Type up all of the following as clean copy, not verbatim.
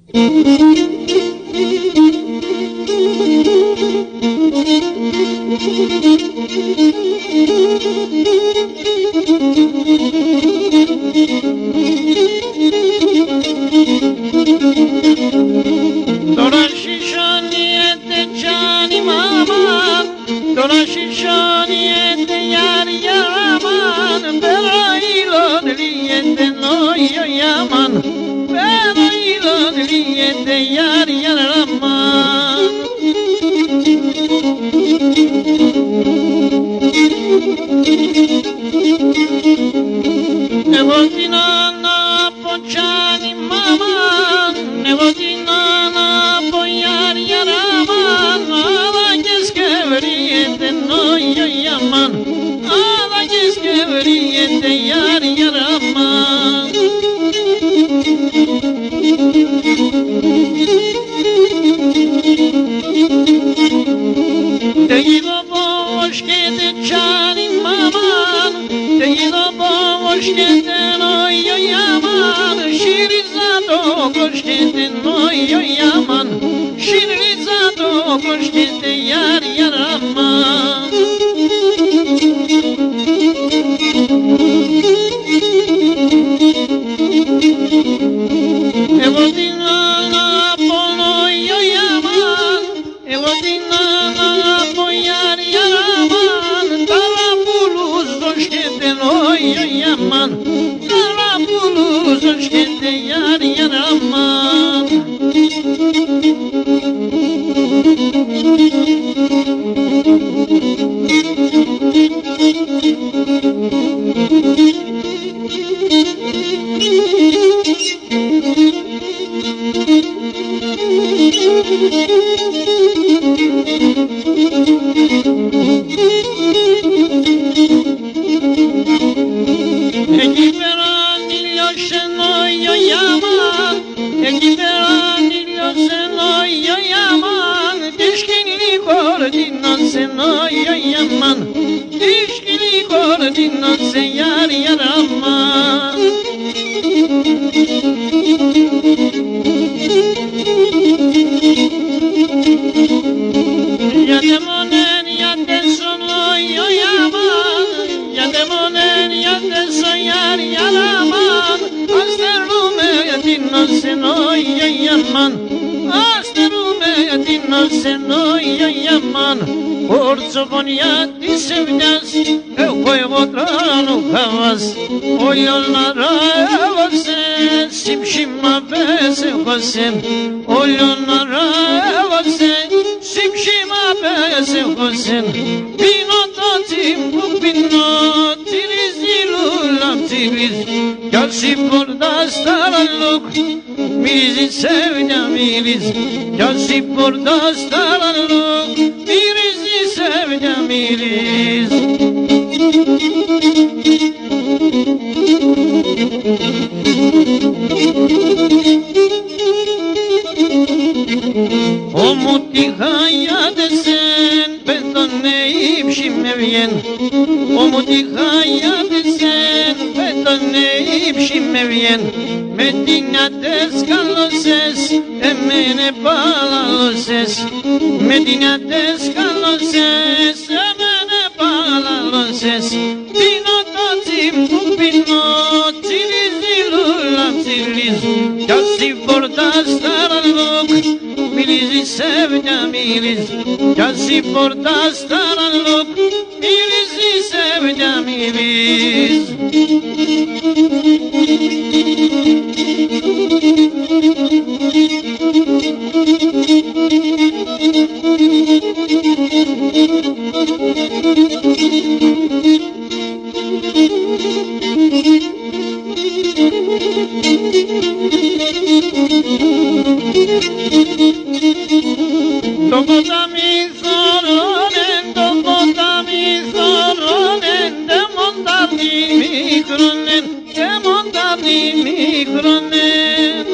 Τώρα σισόνιεται τζάνι μαμάν, τώρα σισόνιεται γιάρ γιάραμάν, πέρα ήλον λύεται νόιο γιάμαν, πέρα ήλον λύεται γιάρ γιάραμάν. Εγώ την ανάπω τζάνι μαμάν, εγώ την ανάπω γιάρ γιάραμάν, αλλά και σκευρίεται νόιο γιάμαν, αλλά και σκευρίεται γιάρ γιάραμάν. Te gido boş kete çani maman, te gido boş kete noyo yaman, şirizato boş kete noyo yaman, şirizato boş kete yar yaraman. Εγώ την αγαπώ νόιο γιάμαν, εγώ την αγαπώ γιάρ γιάραμαν, τα λαπούλους δώσκεται νόιο γιάμαν, τα λαπούλους δώσκεται γιάρ γιάραμαν. Εκεί πέρα νίλιωσε νόιο γιάμαν, εκεί πέρα νίλιωσε νόιο γιάμαν, τη σκηνή κορδίνωσε νόιο γιάμαν, τη σκηνή κορδίνωσε γιάρ γιάραμαν. Γιατί μονέν, γιατί σον νόιο γιάμαν, γιατί μονέν, γιατί σον γιάρ γιάραμαν, αστερούμε γιατί νόσε νόιο γιάμαν, αστερούμε γιατί νόσε νόιο γιάμαν. Ορτσοφωνιά της ευνιάς, εγώ τράνω χαβάς, όλος να ράβασε, συμψήμα πες έχωσε, όλος να ράβασε, συμψήμα πες έχωσε. Πίνω το τσιμπού, πίνω τσιρις, ζηλούλα τσιρις, κι όσοι πορτάς τα λαλούκ, μυρίζεις ευνιά μυρίζ, κι όσοι πορτάς τα λαλούκ, μυρίζεις ευνιά μυρίζ. Όμου τη χαϊάτεσεν, πέτωνε ύψη με βγεν, όμου τη χαϊάτεσεν, πέτωνε ύψη με βγεν, με την ατές καλώσες, εμένε παλαλώσες, με την ατές καλώσες, εμένε παλαλώσες, πίνω το τσιμπού, πίνω τσιρις, ζηλούλα τσιρις, κι όσοι πορτάς τα ραλούκ, μυρίζεις ευνιά μυρίζ, κι όσοι πορτάς τα ραλούκ, μυρίζεις ευνιά μυρίζ. Το ποτάμι θωρώνεν, το ποτάμι θωρώνεν, δε μοντάμι μικρώνεν, δε μοντάμι μικρώνεν.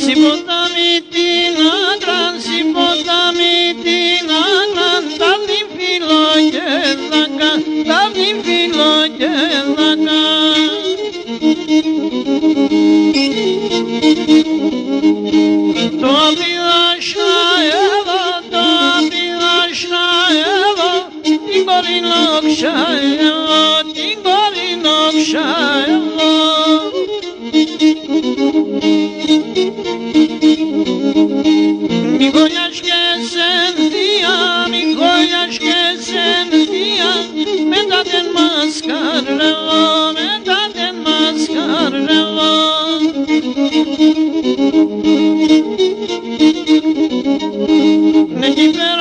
Συ ποτάμι την άκραν, συ ποτάμι την άκραν, τα νυμφιλό και δάκα, τα νυμφιλό και δάκα. πέρα